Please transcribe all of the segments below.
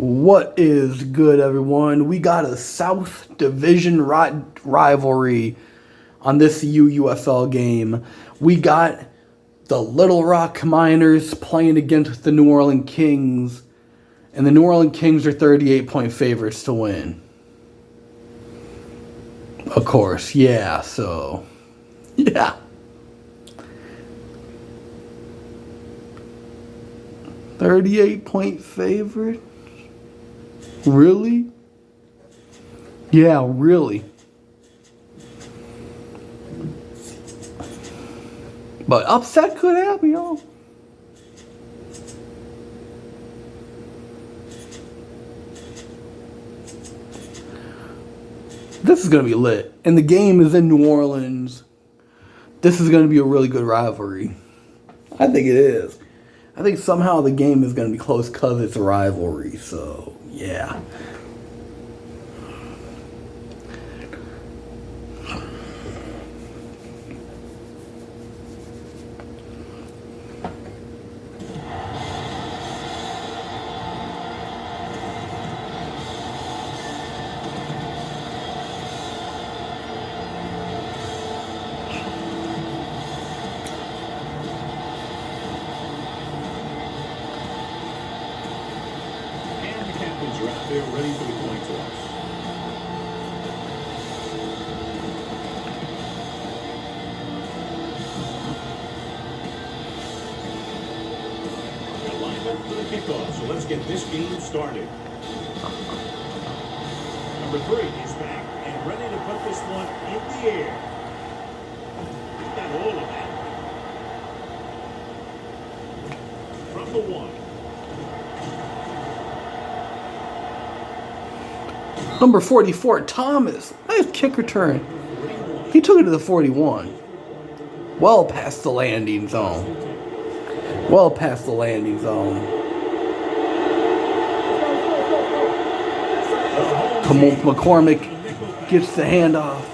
What is good, everyone? We got a South Division rivalry on this UUFL game. We got the Little Rock Miners playing against the New Orleans Kings, and the New Orleans Kings are 38-point favorites to win. Of course, yeah, so, yeah. 38-point favorite? Really? Yeah, really. But upset could happen, y'all. This is going to be lit. And the game is in New Orleans. This is going to be a really good rivalry. I think it is. I think somehow the game is going to be close because it's a rivalry. So, yeah. Are out there ready for the coin toss. They're lined up for the kickoff, so let's get this game started. Number 3 is back and ready to put this one in the air. He got all of that. From the 1. Number 44, Thomas. Nice kick return. He took it to the 41. Well past the landing zone. Well past the landing zone. Come on, McCormick gets the handoff.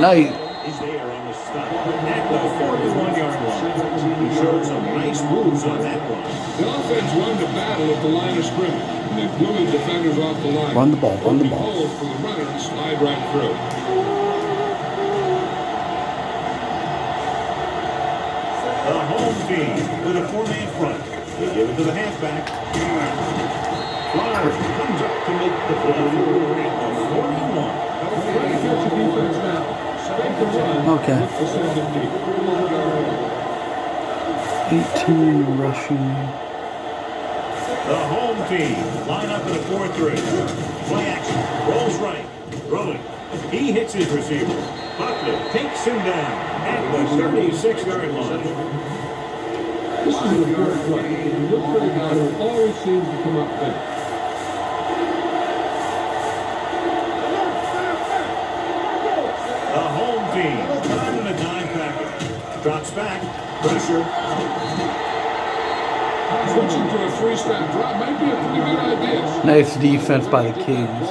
Nice. Is there on the stop at the 41-yard line. He showed some nice moves on that one. The offense won the battle at the line of scrimmage. They blew the defenders off the line. Run the ball, run the ball. Hold for the runner to slide right through. The home team with a 4-man front. They give it to the halfback. Flowers comes up to make the play at the 41. Okay. 18 rushing. The home team line up in a 4-3. Play action. Rolls right. Rolling. He hits his receiver. Butler takes him down at the 36-yard line. This is a good play. If you look for the guy who always seems to come up big. The home team running a dime package. Drops back. Pressure. Switching to a 3-step drop might be a pretty good idea. Nice defense by the Kings.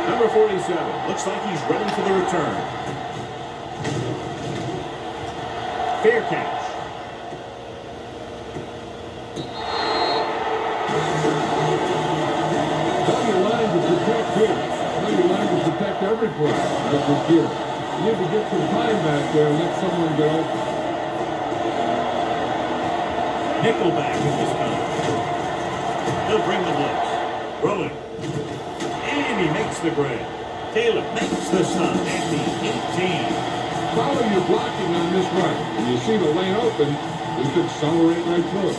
Number 47 looks like he's ready for the return. Fair catch. Protect every play that was given. You need to get some time back there and let someone get open. Nickelback in this time. He'll bring the blitz. Rolling. And he makes the grab. Taylor makes the stop at the 18. Follow your blocking on this run. When you see the lane open, you can accelerate right through it.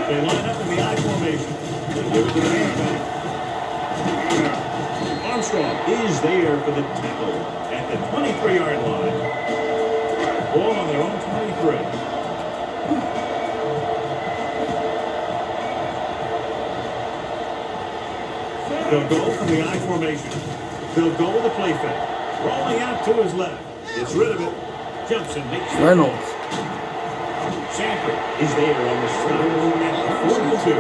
They line up in the I formation. They give it to the halfback. Armstrong is there for the tackle at the 23-yard line. Ball on their own 23. They'll go from the I formation. They'll go with a play fake. Rolling out to his left. Gets rid of it. Jumps and makes it. Reynolds. Sanford is there on the stop at 42.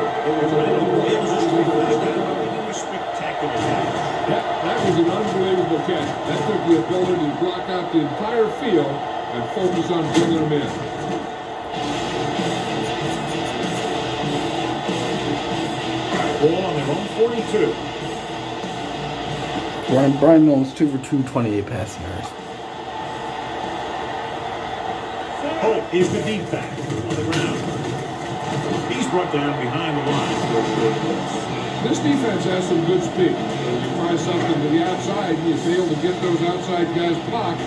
Reynolds able to straighten back out, making a spectacular catch. That was an unbelievable catch. That took the ability to block out the entire field and focus on bringing them in. Ball on their own 42. Brian Mills 2 for 228 passing yards. Hope is the deep back on the ground. He's brought down behind the line. This defense has some good speed. When you try something to the outside and you fail to get those outside guys blocked,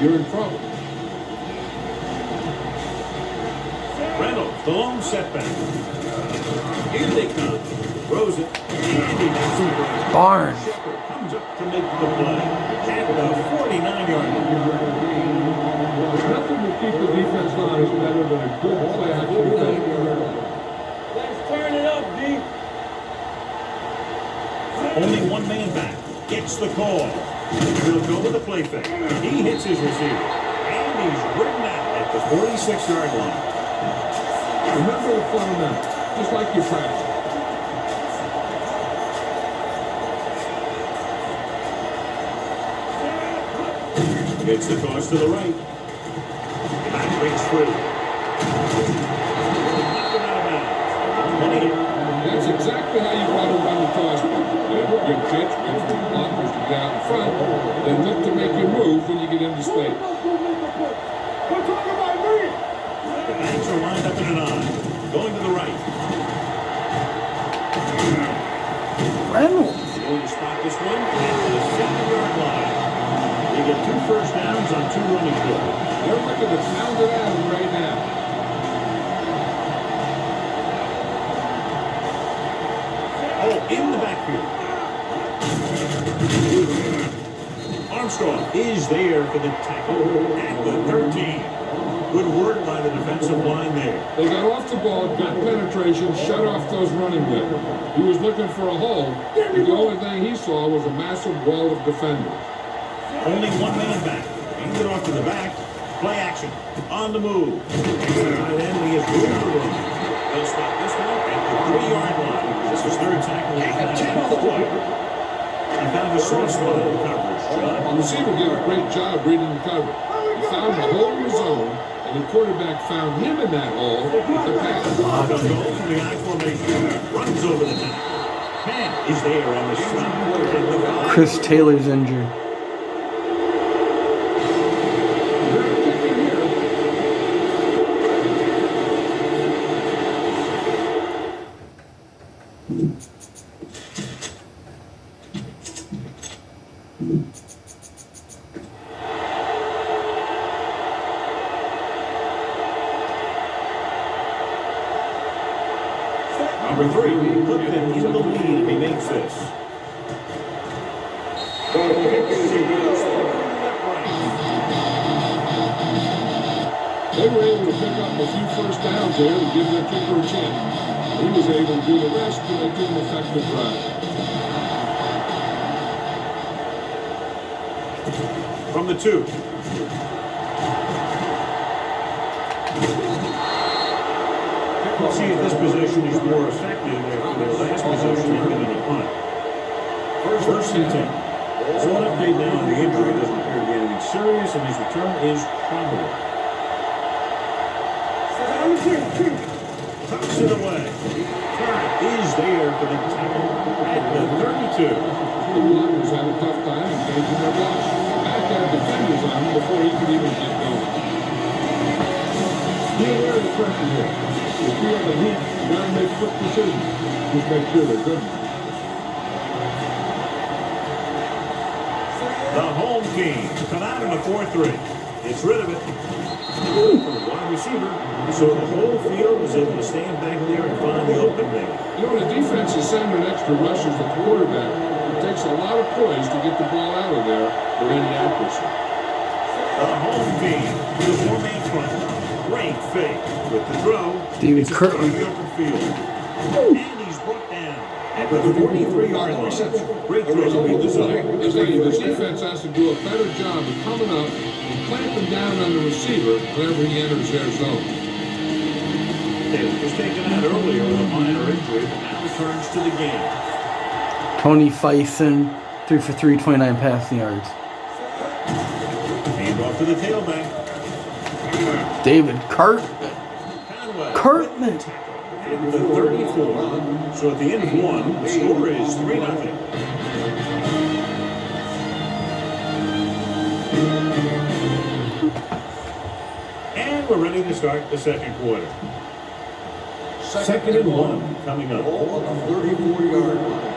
you're in trouble. Reynolds, the lone setback. Here they come. Throws it. And he makes it. Barnes. Shepard comes up to make the play at the 49-yard line. Nothing will keep the defense honest better than a good play action fake. Let's turn it up, D. Only one man back. Gets the call. He'll go with the play fake. He hits his receiver. And he's ridden out at the 46-yard line. Remember the fundamentals, just like you practice. Gets the toss to the right. Back breaks free. Knocked him out of bounds. That's exactly how you want to run the toss. Good pitch, wait for the blockers to get out in front, then look to make your move when you get into space. The backs are lined up in an I. Going to the right. Reynolds. Going to spot this one at the 7-yard line. They get 2 first downs on 2 running plays. They're looking to pound it at him right now. Oh, in the backfield. Armstrong is there for the tackle at the 13. Good work by the defensive line there. They got off the ball, good penetration, shut off those running men. He was looking for a hole, but the only thing he saw was a massive wall of defenders. Only one man back. Hands it off to the back. Play action. On the move. Tight end, he has room to run. They'll spot this one at the 3-yard line. This is third tackle. He found a soft spot in the coverage. The receiver did a great job reading the coverage. He found the hole in the zone, and the quarterback found him in that hole with the pass. The goal from the I formation. Runs over the top. Man is there on the stop. Chris Taylor's injured. Number 3, put them in the lead if he makes this. They were able to pick up a few first downs there to give their kicker a chance. He was able to do the rest to make it an effective drive. From the 2. Let's see if this position is more effective after their last possession had been in a punt. First and 10. So an update now on the injury. Doesn't appear to be anything serious, and his return is probable. Tucks it away. Turner is there for the tackle at the 32. The blockers had a tough time engaging their block. Back had defenders on him before he could even get going. Be aware of the pressure here. If you have a heat, you got to make quick decisions. Just make sure they're good. The home team come out in a 4-3. It's rid of it. Wide receiver. So the whole field was able to stand back there and find the open man. You know, the defense is sending extra rushes at the quarterback. It takes a lot of poise to get the ball out of there for any accuracy. The home team with a 4-man front. Great fake with the throw. David It's Kirtland. across the open field. And he's brought down at the 43-yard line. Great throw to beat the zone. The defense has to do a better job of coming up and clamping down on the receiver whenever he enters their zone. Taylor was taken out earlier with a minor injury, but now returns to the game. Tony Fyson, 3 for 3, 29 passing yards. Hand off to the tailback. David Cartman. Conway. Cartman. At the 34. So at the end of one, the score is 3-0. And we're ready to start the second quarter. Second and one coming up. Ball on the 34-yard line.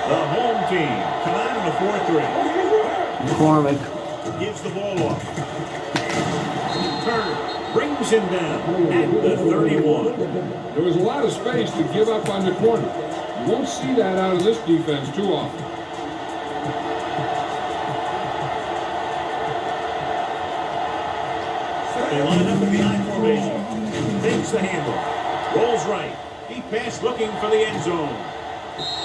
The home team come out in a 4-3. McCormick. Gives the ball off. Turner brings him down at the 31. There was a lot of space to give up on the corner. You won't see that out of this defense too often. They line up in the I formation. Takes the handoff. Rolls right. Deep pass looking for the end zone.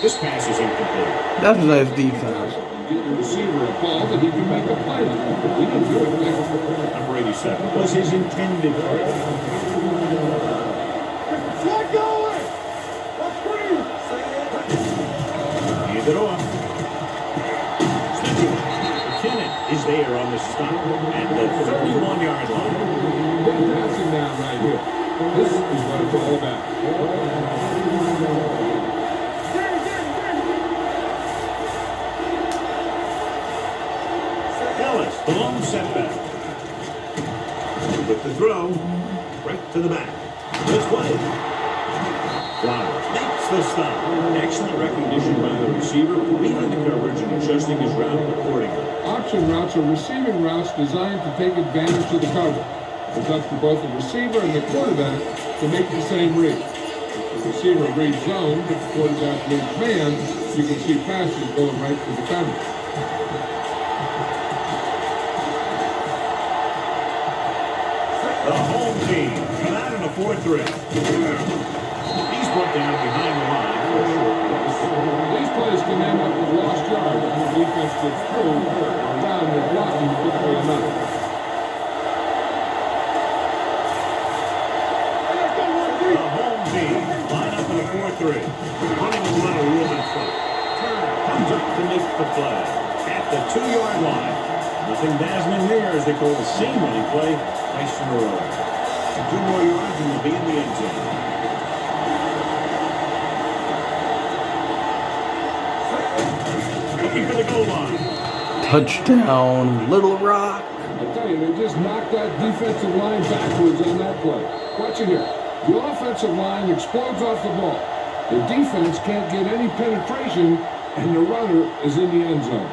This pass is incomplete. That's a nice defense. Get the receiver a ball that he can make a play on. He didn't do it there. Number 87 was his intended target. Flag going! That's free! Hand it off. Snitching. McKinnon is there on the stop at the 31-yard line. Good passing down right here. This is what it's all about. Ellis, the long setback. With the throw, right to the back. Let's play. Flowers makes the stop. Excellent recognition by the receiver, reading the coverage and adjusting his route accordingly. Option routes are receiving routes designed to take advantage of the cover. It's up to both the receiver and the quarterback to make the same read. If the receiver reads zone, but the quarterback reads man, you can see passes going right to the cover. The home team come out in a 4-3. He's brought down behind the line for a short pass. These plays can end up with lost yards if the defense gets through or down with blocking quickly enough. The home team line up in a 4-3. Running a lot of room in front. Turner comes up to make the play at the 2-yard line. Nothing dazzling there as they call the same running play twice in a row. 2 more yards and will be in the end zone. Looking for the goal line. Touchdown, Little Rock. I tell you, they just knocked that defensive line backwards on that play. Watch it here. The offensive line explodes off the ball. The defense can't get any penetration, and the runner is in the end zone.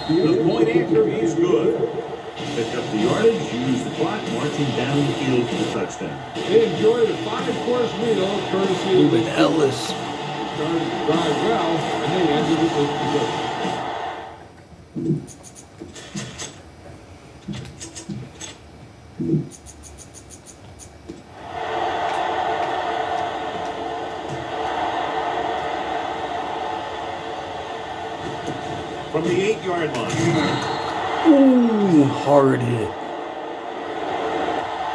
The point anchor is good. Pick up the yardage, use the clock, marching down the field for the touchdown. They enjoyed a 5-course meal courtesy of Ruben Ellis. started to drive well, and they ended it with the From the 8-yard line. Ooh, hard hit.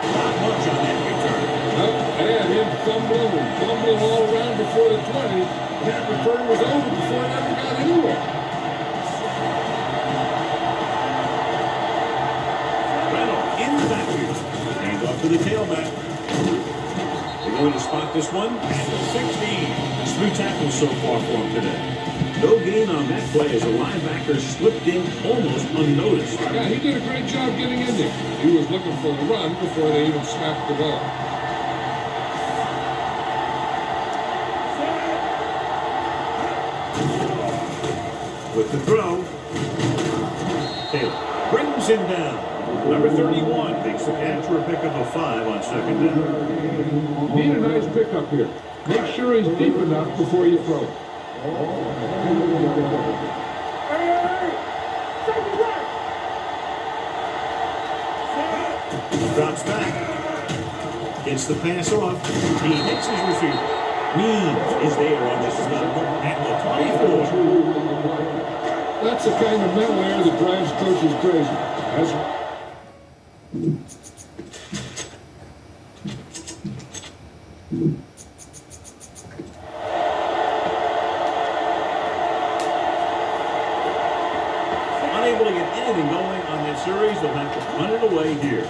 Not much on that return. Well, they had him fumbling all around before the 20. That return was over before it ever got anywhere. Reynolds in the backfield. Hand off to the tailback. They're going to spot this one at the 16. There's 3 tackles so far for him today. No gain on that play as a linebacker slipped in almost unnoticed. Yeah, he did a great job getting in there. He was looking for the run before they even snapped the ball. With the throw, Taylor brings him down. Number 31 makes the catch for a pickup of 5 on second down. Need a nice pickup here. Make sure he's deep enough before you throw it. Drops back. Gets the pass off. He hits his receiver. Means is there on the stop at the 24. That's the kind of mental error that drives coaches crazy. Unable to get anything going on this series, they'll have to punt it away here.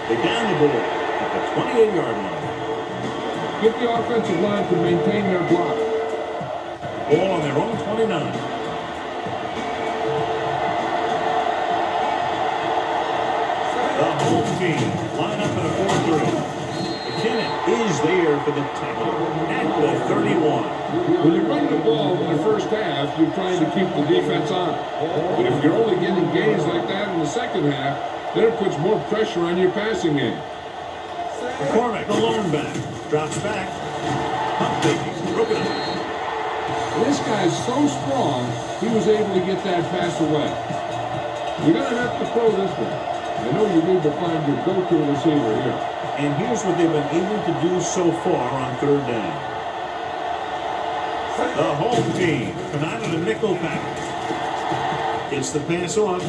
They down the ball at the 28-yard line. Get the offensive line to maintain their block. Ball on their own 29. The home team line up in a 4-3. McKinnon is there for the tackle at the 31. When you run the ball in the first half, you're trying to keep the defense on it. But if you're only getting gains like that in the second half, then it puts more pressure on your passing game. McCormick, the lone back, drops back. Pump faking, broken up. This guy's so strong, he was able to get that pass away. You're going to have to throw this one. I know you need to find your go-to receiver here. And here's what they've been able to do so far on third down. The home team come out of the nickel package. Gets the pass off. He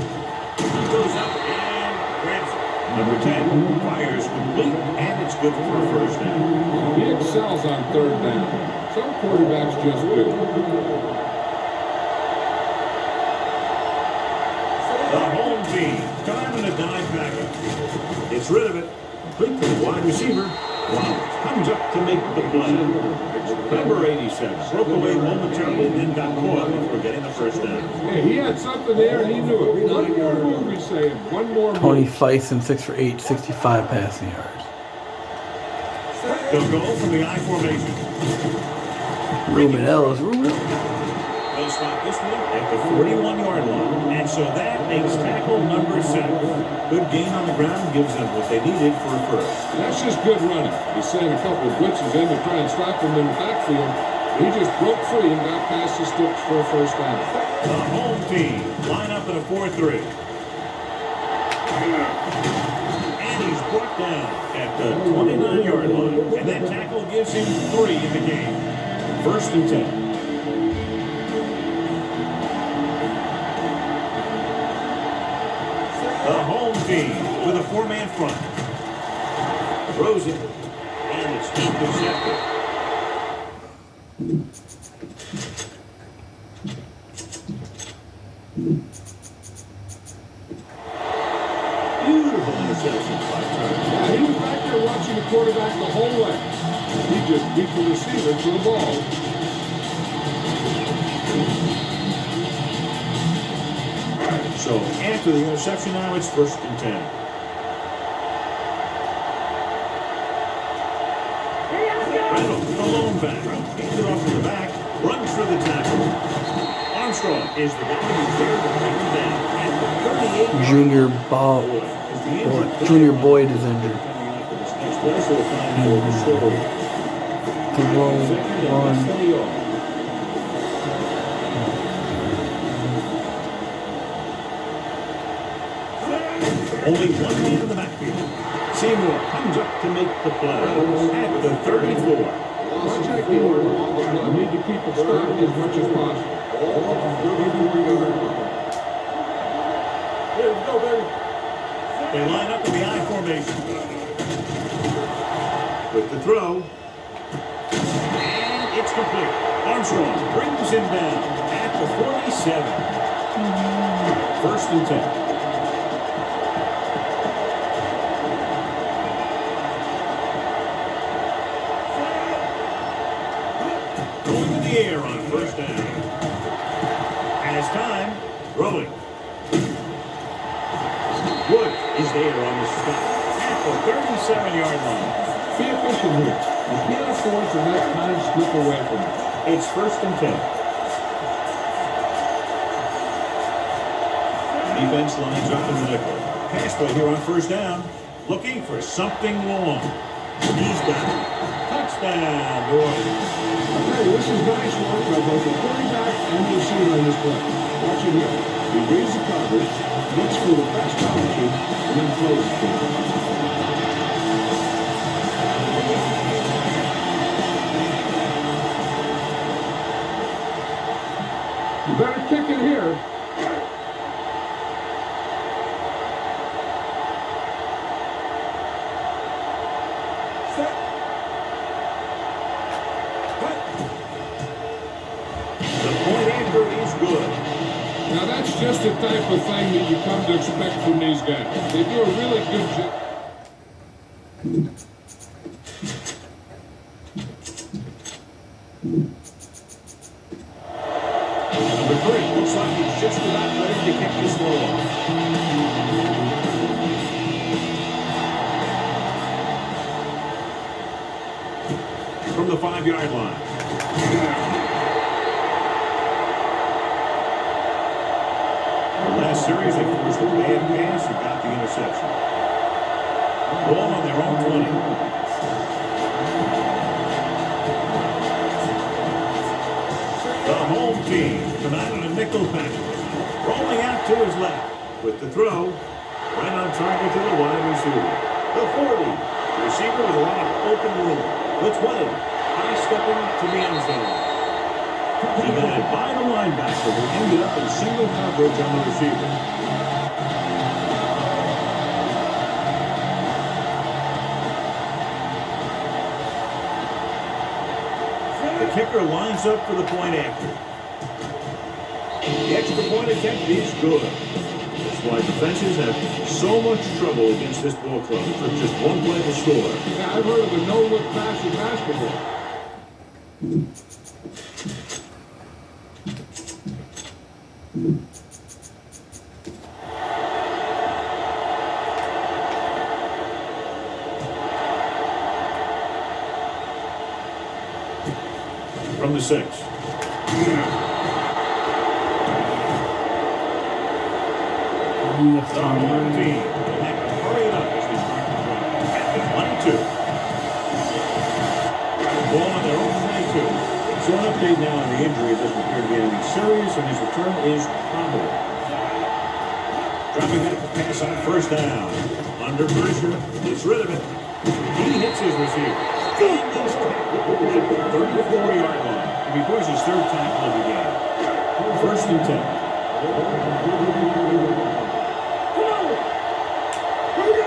goes up and grabs it. Number 10 fires complete, and it's good for a first down. He excels on third down. Some quarterbacks just do. The home team come out in a dive package. Gets rid of it. Complete to the wide receiver. Wow. Comes up to make the play. Number 87 broke away momentarily, then got caught before getting the first down. Hey, he had something there, and he knew it. One more move, we say. One more move. Tony Fyson, 6 for 8, 65 passing yards. They'll go from the I formation. Ruben Ellis. They'll stop this one at the 41-yard line. And so that makes tackle number 7. Good gain on the ground, gives them what they needed for a first. That's just good running. He sent a couple of blitzes in to try and stop him in the backfield. He just broke free and got past the sticks for a first down. The home team line up in a 4-3. And he's brought down at the 29-yard line. And that tackle gives him 3 in the game. First and 10. The home team with a 4-man front. Throws it, and it's intercepted. Beautiful interception by Turner. Yeah, he was back there watching the quarterback the whole way. He just beat the receiver to the ball. So after the interception now, it's first and 10. Reynolds, the lone back, hands it off to the back, runs for the tackle. Armstrong is the guy who's there to bring him down at the 38. Junior Boyd is injured. Only one man in the backfield. Seymour comes up to make the play at the 34. You need to keep it stopped as much as possible. Let's go, baby. They line up in the I formation. With the throw. And it's complete. Armstrong brings him down at the 47. First and 10. Air on first down. Has time. Throwing. Wood is there on the stop at the 37-yard line. Be efficient here. You can't afford to let time slip away from you. It's first and 10. Defense lines up in the nickel. Pass play here on first down. Looking for something long. He's got it. Touchdown, New Orleans. Hey, this is nice work by both the quarterback and the receiver in this play. Watch it here. He reads the coverage, looks for the best option, and then throws it to him. You better kick it here. The point anchor is good. Now that's just the type of thing that you come to expect from these guys. They do a really good job. Number 3 looks like he's just about ready to kick this ball off. From the 5-yard line. The last series, they forced a bad pass and got the interception. Ball on their own 20. The home team come out in a nickel package. Rolling out to his left with the throw. Right on target to the wide receiver. The 40. The receiver with a lot of open room. The 20. High stepping to the end zone. Committed by the linebacker who ended up in single coverage on the receiver. The kicker lines up for the point after. The extra point attempt is good. That's why defenses have so much trouble against this ball club for just one play to score. Yeah, I've heard of a no-look pass in basketball. From the 6. The home team will have to hurry it up as they start to drive. At the 22. Ball on their own 22. So an update now on the injury. It doesn't appear to be anything serious, and his return is probable. Dropping back to pass on first down. Under pressure, gets rid of it. He hits his receiver. And he's tackled at the 34-yard line. And before his third tackle of the game. First and 10.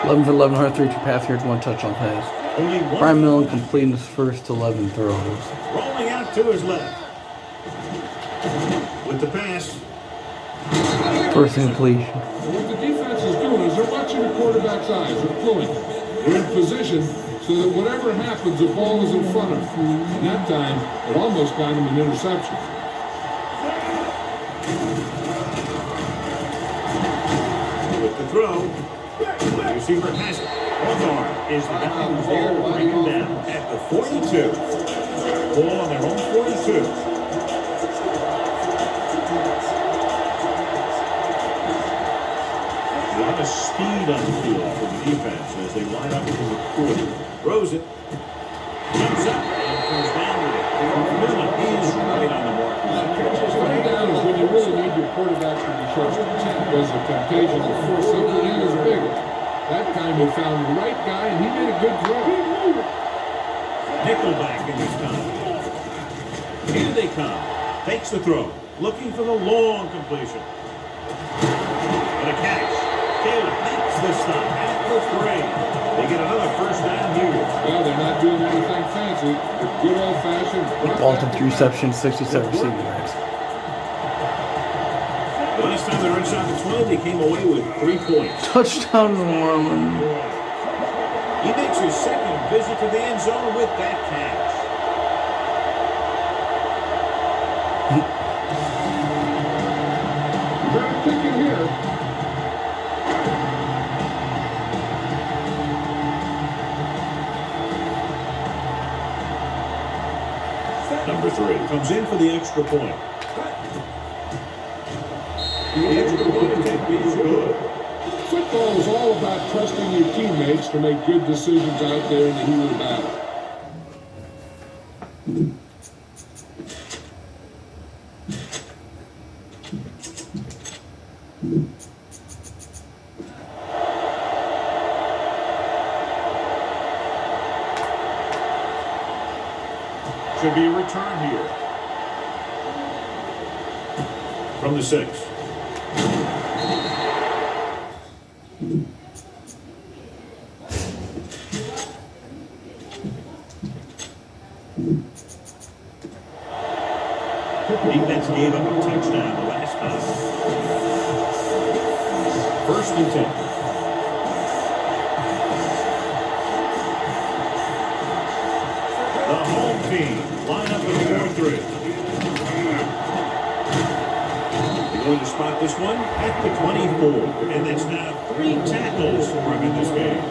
11 for 11, 132 pass yards, 1 touchdown pass. Only one. Brian Millen completing his first 11 throws. Rolling out to his left. With the pass. First completion. What the defense is doing is they're watching the quarterback's eyes. They're pulling. They're in position so that whatever happens, the ball is in front of them. And that time, it almost got him an interception. With the throw. The receiver has it. Hawthorne is the guy who's there to bring him down at the 42. Ball on their own 42. A lot of speed on the field for the defense as they line up in the quarter. Throws it. Jumps up and comes down with it. Millen is right on the mark. Right down is when you really need your quarterback to be sharp because the temptation to force something in is bigger. That time he found the right guy and he made a good throw. Nickelback in this time. Here they come. Takes the throw. Looking for the long completion. And a catch. Taylor makes the stop at the 3. They get another first down here. Well, they're not doing anything fancy. They're good old-fashioned. Dalton 3 receptions, 67 receiving yards. Last time they were inside the 20, they came away with 3 points. Touchdown, Norman. He makes his second visit to the end zone with that catch. You better pick it here. Number 3 comes in for the extra point. The extra point attempt is good. Football is all about trusting your teammates to make good decisions out there in the heat of the battle. Should be a return here. From the 6. Defense gave up a touchdown the last time. 1st and 10. The home team line up in the 4-3. They're going to spot this one at the 24. And that's now 3 tackles for him in this game.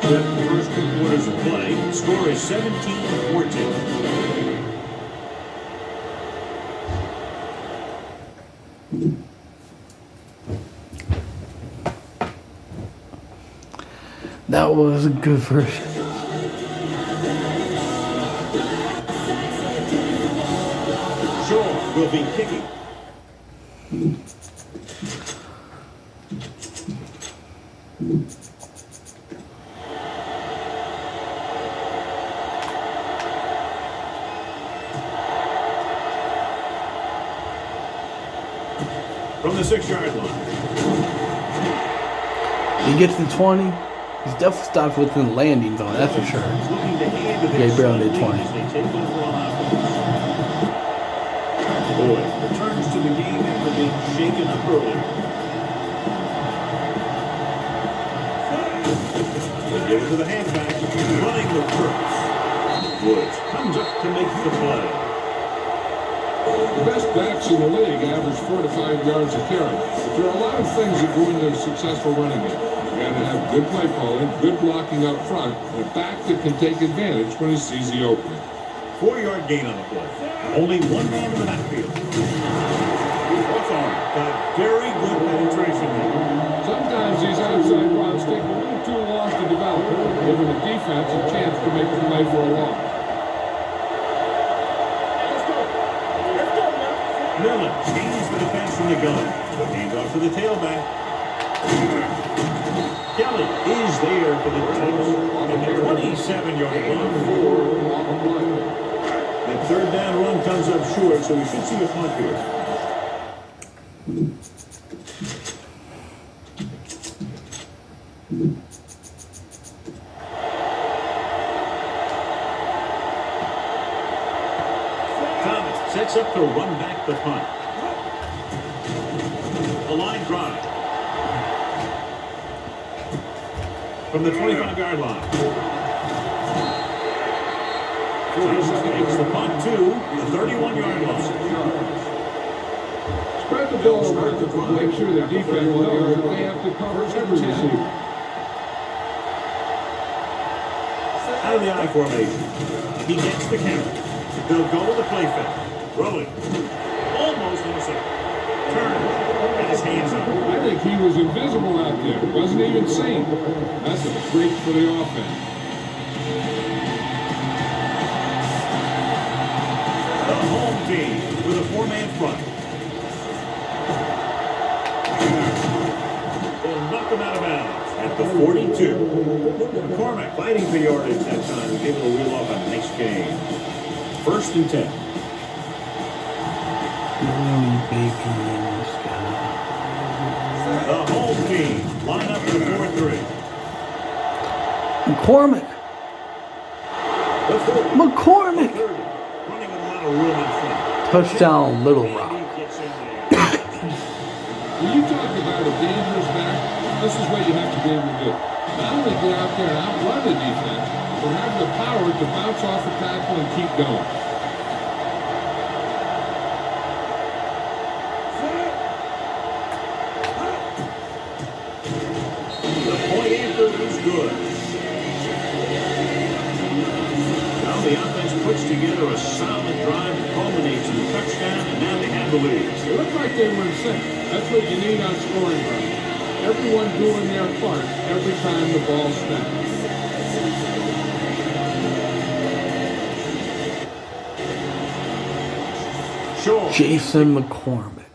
The first 2 quarters of play, score is 17-14. That was a good first. Shaw will be kicking. From the 6-yard line. He gets to 20. He's definitely stopped within the landing zone, that's for sure. Looking to hand Yeah, he barely made 20. as they take over on offense. Boyd returns to the game after being shaken up earlier. They give it to the halfback, running the first. Woods comes up to make the play. The best backs in the league average 4 to 5 yards a carry. But there are a lot of things that go into a successful running game. You got to have good play calling, good blocking up front, and a back that can take advantage when he sees the opening. 4-yard gain on the play. Only one man in the backfield. Hawthorne got very good penetration there. Sometimes these outside routes take a little too long to develop, giving the defense a chance to make the play for a loss. Miller changes the defense from the gun. Hands off to the tailback. Kelly is there for the touchdown. And the 27-yard run. The 3rd down run comes up short, so we should see a punt here. Thomas sets up to run back the punt. The line drive. From the 25-yard line. Thomas takes the punt to the 31-yard line. Spread the ball around to make sure the defense knows that they have to cover every receiver. Out of the I formation. He gets the carry. They'll go to the play fake. Rolling. Almost intercepted. Turner got his hands up. I think he was invisible out there. Wasn't even seen. That's a break for the offense. The home team with a 4-man front. They'll knock him out of bounds at the 42. McCormick fighting for yardage that time. Was able to reel off a nice gain. 1st and 10. The home team line up for the 4-3. McCormick. The 40. McCormick. 30. Running a lot of room in front. Touchdown, Little Rock. He gets in there. When you talk about a dangerous back, this is what you have to be able to do. Not only get out there and outrun the defense, but have the power to bounce off the tackle and keep going. The point after is good. Now the offense puts together a solid drive that culminates in a touchdown, and now they have the lead. It looked like they were in sync. That's what you need on scoring runs. Everyone doing their part every time the ball snaps. Jason McCormick.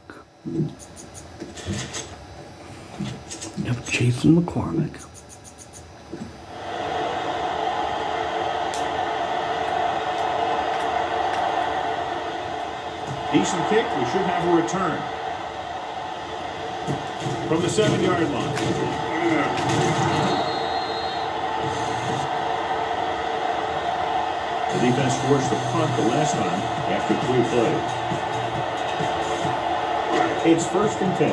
Yep, Jason McCormick. Decent kick. We should have a return. From the 7-yard line. The defense forced the punt the last time after 3 plays. It's 1st and 10.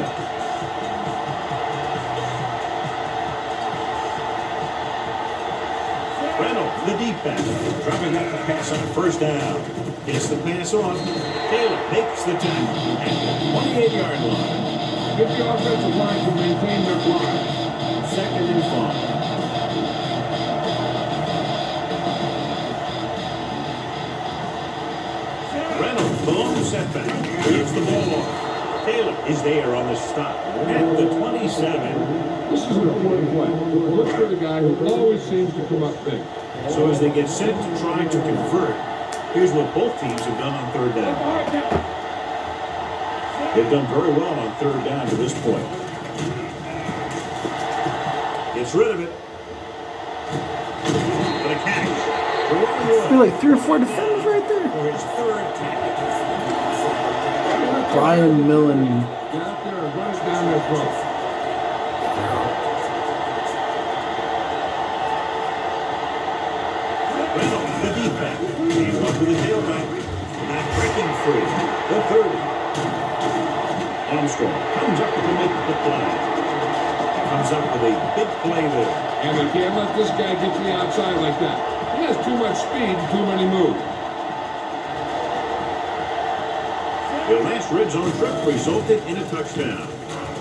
Reynolds, the deep back, dropping back the pass on 1st down. Gets the pass on. Taylor makes the tackle at the 28-yard line. Get the offensive line to maintain their block. 2nd and 5. Reynolds, the long setback, gets the ball off. Taylor is there on the stop at the 27. This is an important play. Look for the guy who always seems to come up big. So as they get set to try to convert, here's what both teams have done on 3rd down. They've done very well on 3rd down to this point. Gets rid of it. For the catch. There are like 3 or 4 defenders right there. For his 3rd tackle. Brian Millen. Get out there and run it down their throat. Reynolds, the deep back. He's up to the tailback. Not breaking free. The 30. Armstrong comes up to make the play. Comes up with a big play there. And they can't let this guy get to the outside like that. He has too much speed and too many moves. Their last red zone trip resulted in a touchdown.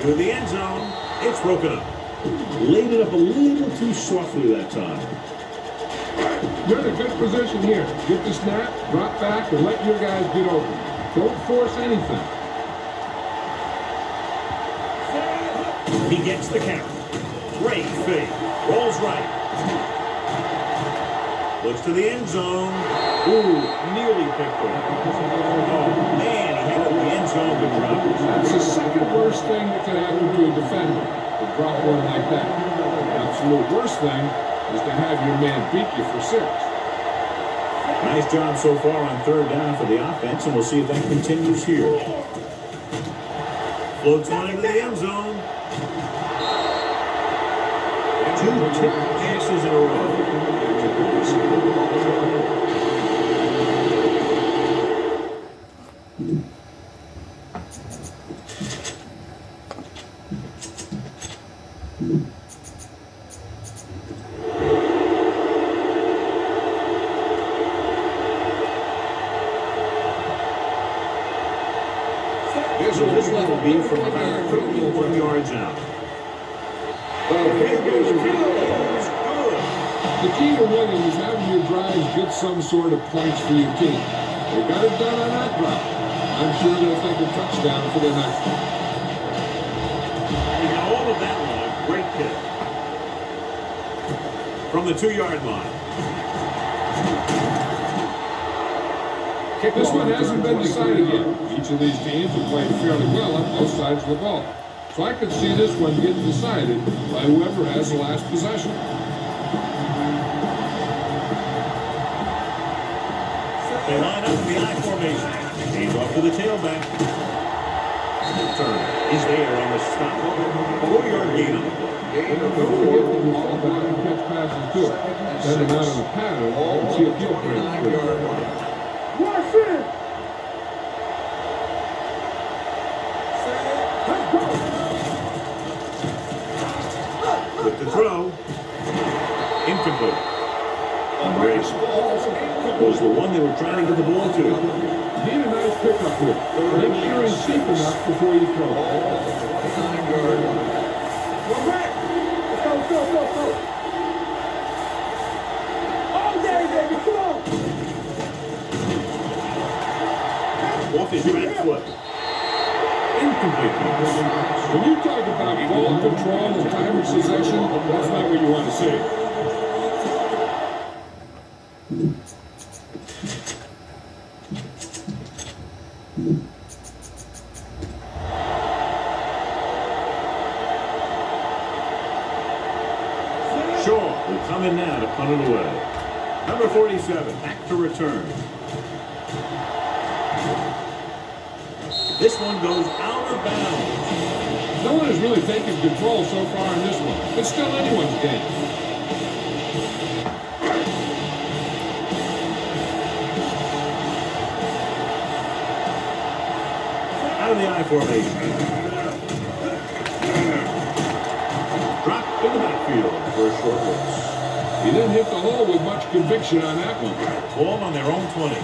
To the end zone, it's broken up. Laid it up a little too softly that time. You're in a good position here. Get the snap, drop back, and let your guys get open. Don't force anything. He gets the carry. Great fake. Rolls right. Looks to the end zone. Ooh, nearly picked up. Oh, man, he hit the end zone with droppers. That's the second worst thing that can happen to a defender, to drop one like that. The absolute worst thing is to have your man beat you for 6. Nice job so far on 3rd down for the offense, and we'll see if that continues here. Floats one into the end zone. 2 tip passes in a row. This will be from about 31 yards out. Okay, goes the field. Good. The key to winning is having your drives get some sort of points for your team. They got it done on that drop. I'm sure they'll take a touchdown for the next one. He got all of that long. Great kick. From the 2-yard line. This one hasn't been decided yet. Each of these teams have played fairly well on both sides of the ball. So I could see this one getting decided by whoever has the last possession. They line up in the I formation. Hands off to the tailback. Turner is there on the stop. 4-yard gain on the play. Don't forget that you fall back and catch passes too. Then they're not in the pattern. You see a field break. Watch it! With the throw. Incomplete. Grace was the one they were trying to get the ball to. Need a nice pickup here. Make sure he's deep enough before you throw. Go back! Go, go, go, go! All day, baby, come on! Off his back foot. Incomplete. When you talk about ball control and time of possession, that's not what you want to see. will come in now to punt it away. Number 47, back to return. This one goes out of bounds. No one has really taken control so far in this one. It's still anyone's game. Out of the I formation. Dropped in the backfield for a short loss. He didn't hit the hole with much conviction on that one. Ball on their own 20.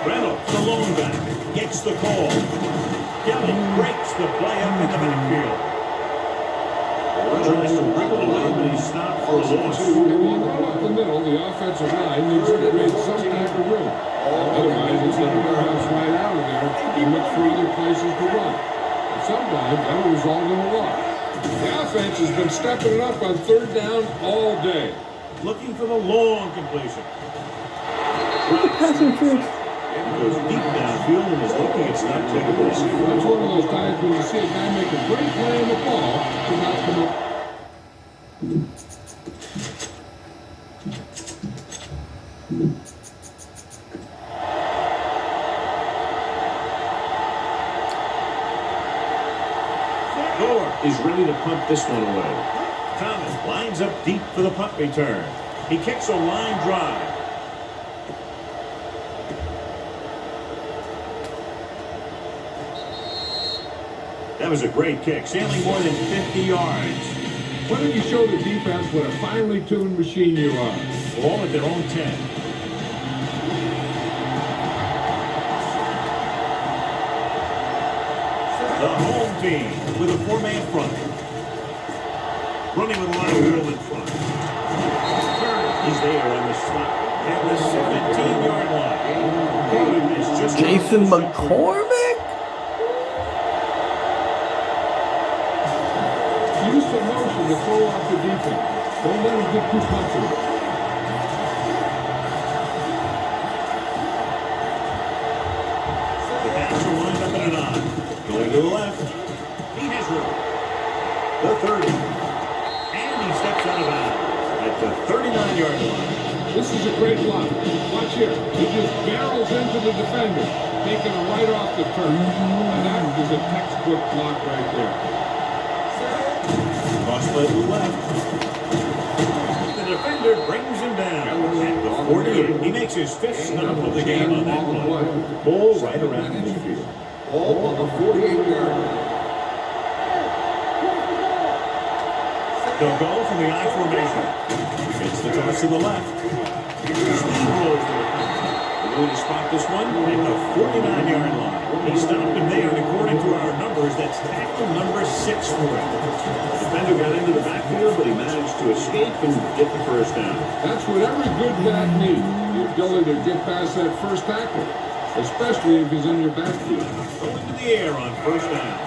Reynolds, the lone back, gets the call. Kelly breaks the play up in the backfield. Tries to bring it away, but he's stopped for a loss. If you run up the middle, the offensive line needs to create some type of room. Otherwise, it's going to bounce right out of there and look for other places to run. And sometimes that'll result in a loss. The offense has been stepping it up on third down all day. Looking for the long completion. Pass interference. Goes deep downfield and is lucky it's not taken. That's one of those times when you see a guy make a great play on the ball to not come up. Gore is ready to punt this one away. Thomas lines up deep for the punt return. He kicks a line drive. That was a great kick, sailing more than 50 yards. Why don't you show the defense what a finely tuned machine you are? Ball at their own 10. The home team with a four-man front. Running with a lot of wheel in front. He's there on the stop at the 17-yard line. It's just Jason McCormick? Use the motion to throw off the defense. Don't let him get too comfortable. The backs are lined up in an I. Going to the left. He has room. The 30. And he steps out of bounds at the 39-yard line. This is a great block. Watch here. He just barrels into the defender, taking him right off the turf. And that is a textbook block right there. Cross play to the left. The defender brings him down at the 48. He makes his fifth stop of the game on that play. Ball right around midfield. Ball on the 48-yard line. They'll go from the I formation. Gets the toss to the left. Steamrolls to the front. We're going to spot this one at the 49-yard line. He stopped him there, and according to our numbers, that's tackle number 6 for him. The defender got into the backfield, but he managed to escape and get the first down. That's what every good back needs, the ability to get past that first tackle, especially if he's in your backfield. Going to the air on first down.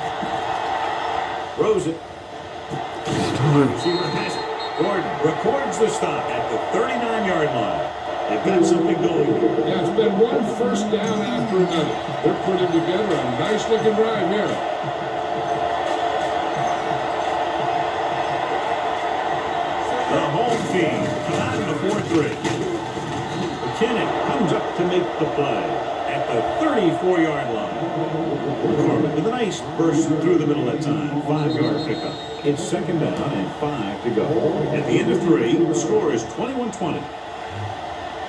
Throws it. Receiver has it. Gordon records the stop at the 39-yard line. They've got something going here. Yeah, it's been one first down after another. They're putting together a nice-looking drive here. The home team come out in the 4-3. McKinnon comes up to make the play at the 34-yard line. Norman with a nice burst through the middle that time. 5-yard pickup. It's second down and 5 to go. At the end of 3, the score is 21-20.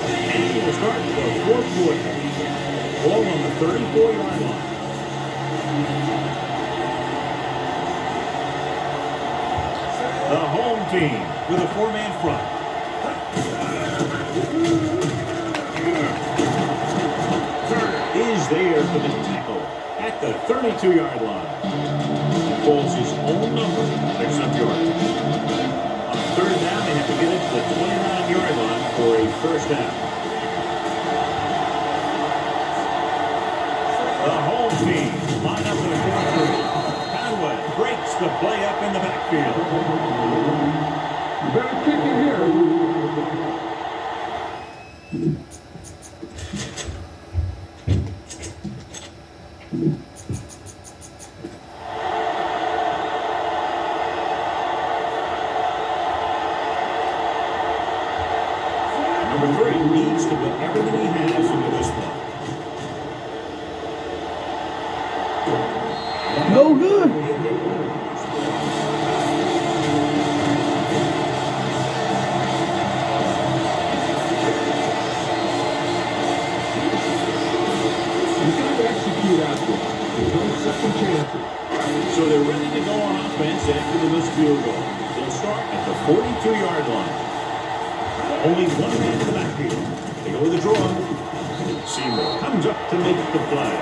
And we'll start the fourth quarter. Ball on the 34-yard line. The home team with a 4-man front. Is there for the tackle at the 32-yard line. He calls his own number. There's some yards. On third down, they have to get it to the 29-yard line for a first down. The home team line up in the 4-3. Conway breaks the play up in the backfield. You better kick it here. execute after it. There's no second chances. So they're ready to go on offense after the missed field goal. They'll start at the 42-yard line. Only one man in the backfield. They go with the draw. Seymour comes up to make the play.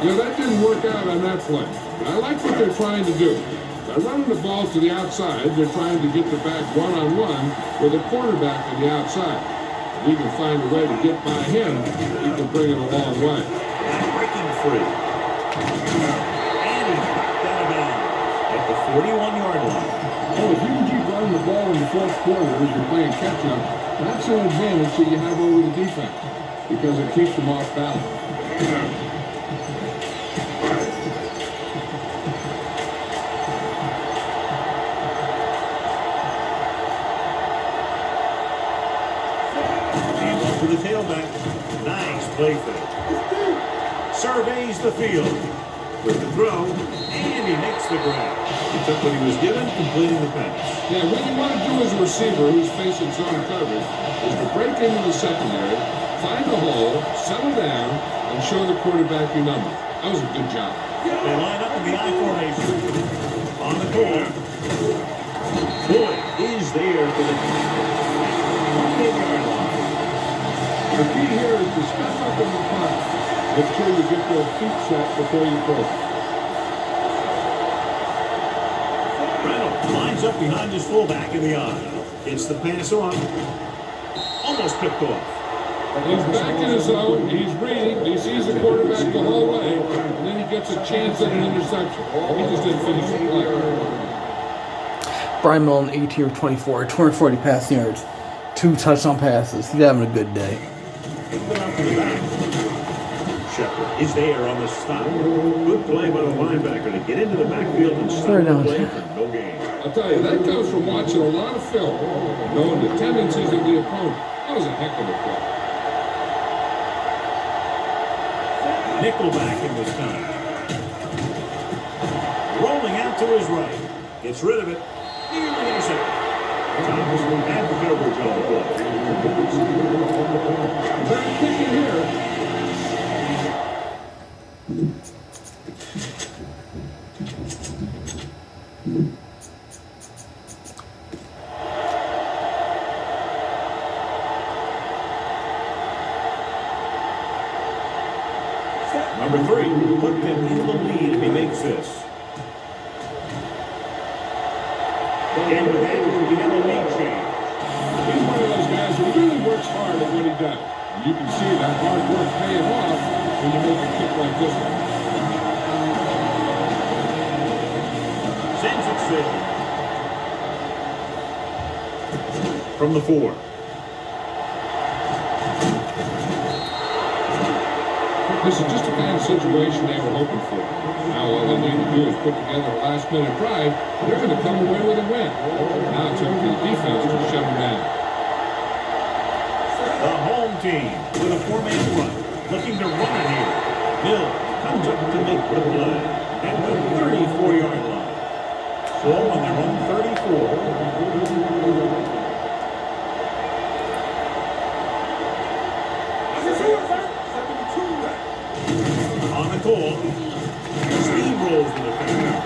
Yeah, that didn't work out on that play. But I like what they're trying to do. By running the ball to the outside, they're trying to get the back one-on-one with a quarterback on the outside. If he can find a way to get by him, he can bring it a long way. Breaking free. And he's knocked out of bounds at the 41-yard line. Oh, if you can keep running the ball in the fourth quarter as you're playing catch-up, that's an advantage that you have over the defense because it keeps them off balance. To the tailback. Nice play fake. Surveys the field. With the throw, and he makes the grab. He took what he was given, completing the pass. Yeah, what you want to do as a receiver who's facing zone coverage is to break into the secondary, find the hole, settle down, and show the quarterback your number. That was a good job. They line up in the I formation. On the corner. Boyd is there for the 28-yard line. The key here is to step up in the pocket. Make sure you get those feet set before you throw. Reynolds lines up behind his fullback in the I. Gets the pass on. Almost picked off. He's back in his zone. He's reading. He sees the quarterback the whole way, and then he gets a chance at an interception. He just didn't finish the play. Brian Millen, 18 of 24, 240 passing yards, 2 touchdown passes. He's having a good day. Shepard is there on the stop. Good play by the linebacker to get into the backfield and stop the play for no gain. I'll tell you, that comes from watching a lot of film, knowing the tendencies of the opponent. That was a heck of a play. Nickelback in this time. Rolling out to his right. Gets rid of it. Nearly intercepted. Thomas and the coverage on the play. Back kicking here. Number 3, put them in the lead if he makes this. And with that, we have a lead change. He's one of those guys who really works hard at what he does. You can see that hard work paying off when you make a kick like this one. Sends it safe. From the 4. This is just the kind of situation they were hoping for. Now all they need to do is put together a last-minute drive, and they're going to come away with a win. Now it's up to the defense to shut them down. The home team with a 4-man run, looking to run it here. Bill comes up to make the play at the 34-yard line. So on their own 34. On the call, steamrolls the defender.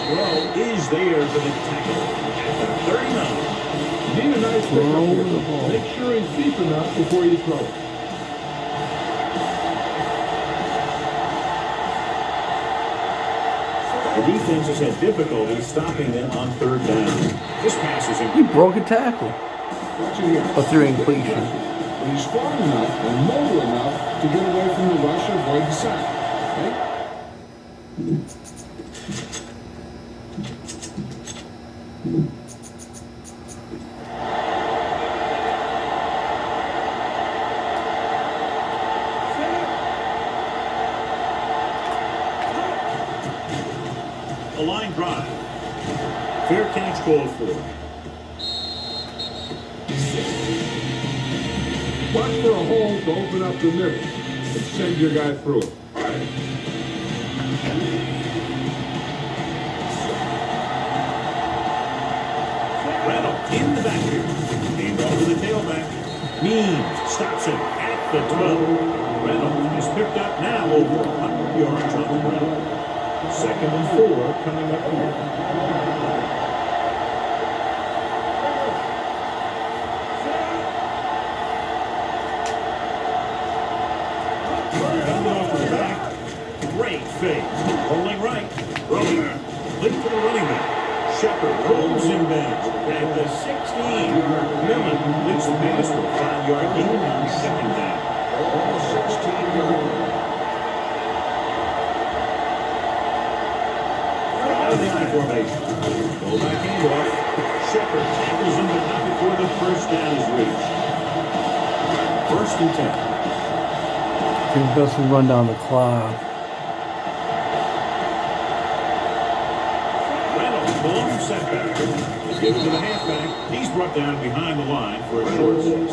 Throw is there for the tackle at the 39. Need a nice throw with the ball. Make sure he's deep enough before you throw it. The defense has had difficulty stopping them on 3rd down. This pass is He broke a tackle. Watch it here. A 3 incompletion. But he's strong enough and mobile enough to get away from the rush and avoid the sack. Right? a line drive. Fair catch called for. Watch for a hole to open up the middle and send your guy through it. Reynolds in the backfield. Aimed off to the tailback. Means stops him at the 12. Reynolds is picked up now over 100 yards on the ground. 2nd and 4 coming up here. Coming off the back. Great fake. Rolling right. Rolling. Late for the running back. Shepard rolls him down at the 16. Millen leads the pass for a 5-yard gain on 2nd down. 16-yard line. Out of the I formation. Go back handoff. Shepard tackles him but not before the first down is reached. 1st and 10. He's best to run down the clock. Reynolds, the long setback. Is given to the halfback. He's brought down behind the line for a short 6.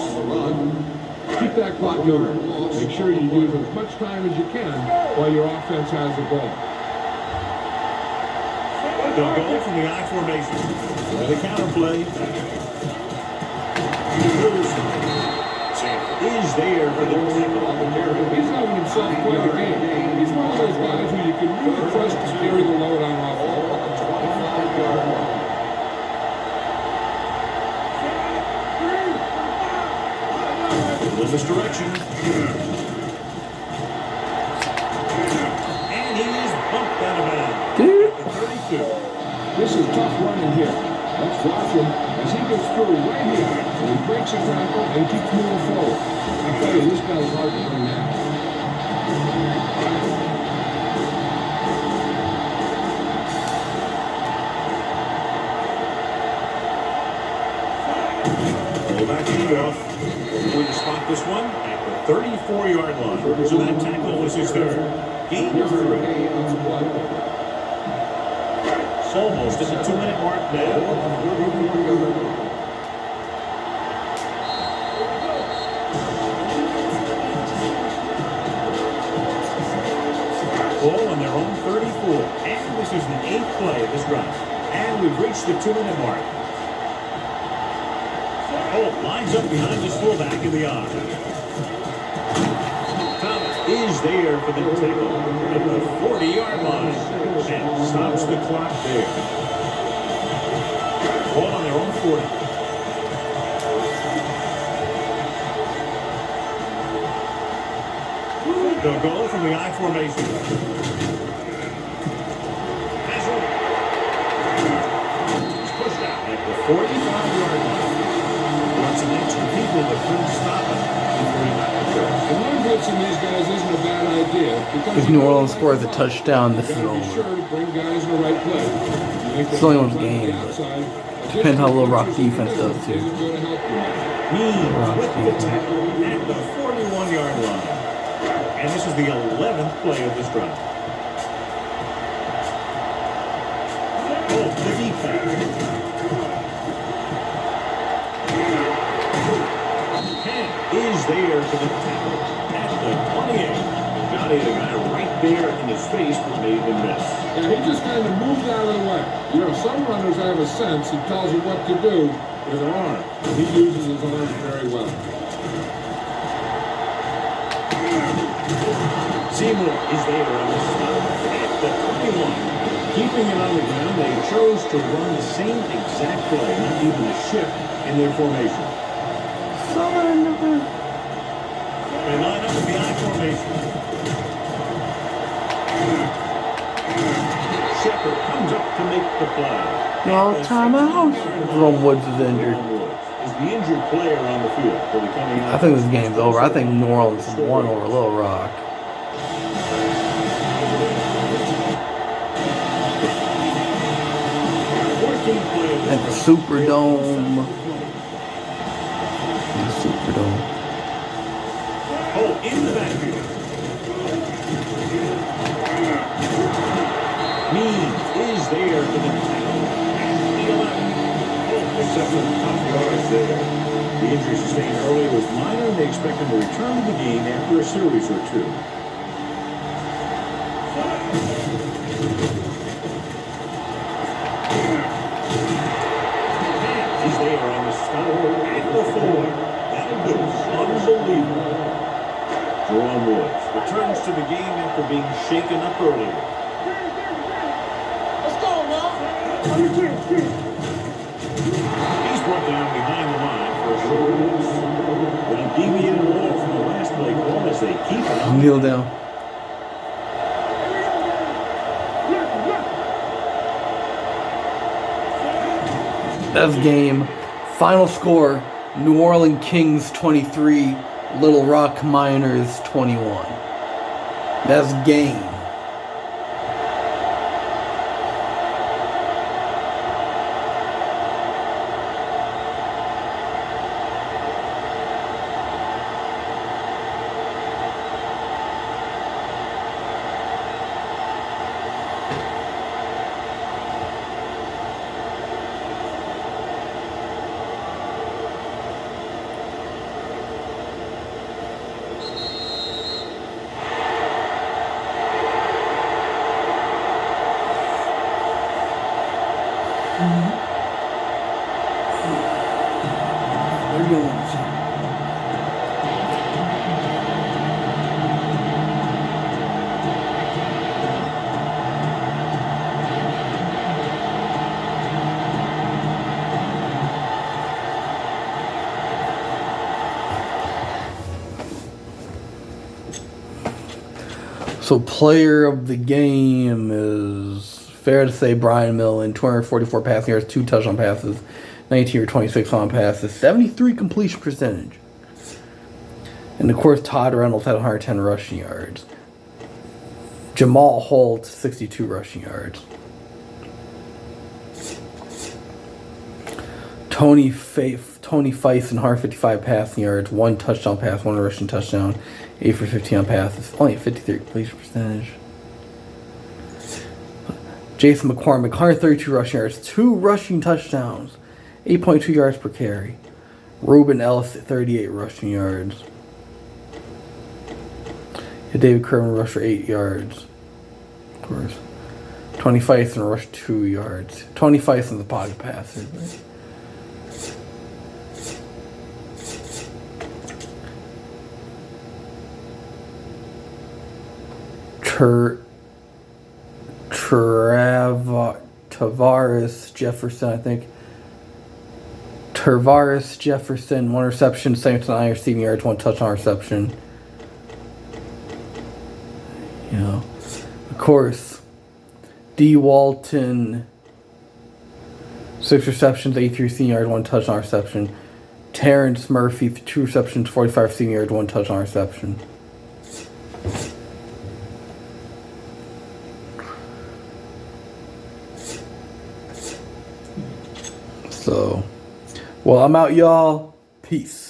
Keep that clock going. Make sure you use as much time as you can while your offense has the ball. They'll go from the I formation. With a counter play. Is there for the tackle. He's having himself quite a game. He's one of those guys who you can really trust to carry the load on offense. 25-yard line. In this direction. And he's bumped out of bounds. At the 32. This is tough running here. Let's watch him as he gets through right here. And he breaks a tackle and keeps moving forward. I tell you, this guy's hard to bring down. Pull back handoff. Going to spot this one at the 34-yard line. So that tackle was his 3rd. Gain of 3. Almost at the 2-minute mark now. Ball on their own 34. And this is the 8th play of this drive. And we've reached the 2-minute mark. Holt lines up behind his fullback in the I. Thomas is there for the tackle at the 40-yard line. And stops the clock there. Ball on their own 40. They'll go from the I formation. Hassel. He's pushed out at the 45-yard line. Wants some extra people that couldn't stop him before he got the turn. And one blitzing these guys isn't a bad idea. If New Orleans scores a touchdown, this is over. Sure to bring guys in the right place. It's only one game, but depends how Little Rock defense does too. Means with the tackle at the 41-yard line. And this is the 11th play of this drive. Oh, the defense. Kent is there for the tackle at the 28. Johnny, the guy right there in his face, but made him miss. Yeah, he just kind of moved out of the way. You know, some runners have a sense. He tells you what to do with their arm. He uses his arms very well. Seymour is there on the stop at the 21. Keeping it on the ground, they chose to run the same exact play, not even a shift in their formation. They line up in the I formation. Shepard comes up to make the play. No timeout. Jerome Woods is injured. Is the injured player on the field. They'll be coming out. I think this game's over. I think New Orleans won over Little Rock. At the Superdome. The Superdome. Oh, in the backfield. Means is there for the tackle at the 11. Oh, picks up some tough yards there. The injury sustained earlier was minor, and they expect him to return to the game after a series or two. He's there on the stop at the 4. That'll do. Unbelievable. Jerome Woods returns to the game after being shaken up earlier. Let's go, now. He's brought down behind the line for a short loss. But he deviated more from the last play call as they keep it on. Kneel down. That's game. Final score, New Orleans Kings 23, Little Rock Miners 21. That's game. They're going. So player of the game is fair to say Brian Millen, 244 passing yards, 2 touchdown passes, 19 or 26 on passes, 73 completion percentage. And of course Todd Reynolds had 110 rushing yards. Jamal Holt, 62 rushing yards. Tony Feisen, 155 passing yards, 1 touchdown pass, 1 rushing touchdown, 8 for 15 on passes, only 53 completion percentage. Jason McCormick, 132 rushing yards, 2 rushing touchdowns, 8.2 yards per carry. Ruben Ellis, 38 rushing yards. David Kerman rushed for 8 yards. Of course. Tony Feisen rushed 2 yards. Tony Feisen's a pocket passer. Tavares Jefferson, I think. Tavares Jefferson, 1 reception, 79 receiving yards, 1 touchdown reception. You know, of course, D. Walton, 6 receptions, 83 receiving yards, 1 touchdown reception. Terrence Murphy, 2 receptions, 45 receiving yards, 1 touchdown reception. So, well, I'm out, y'all. Peace.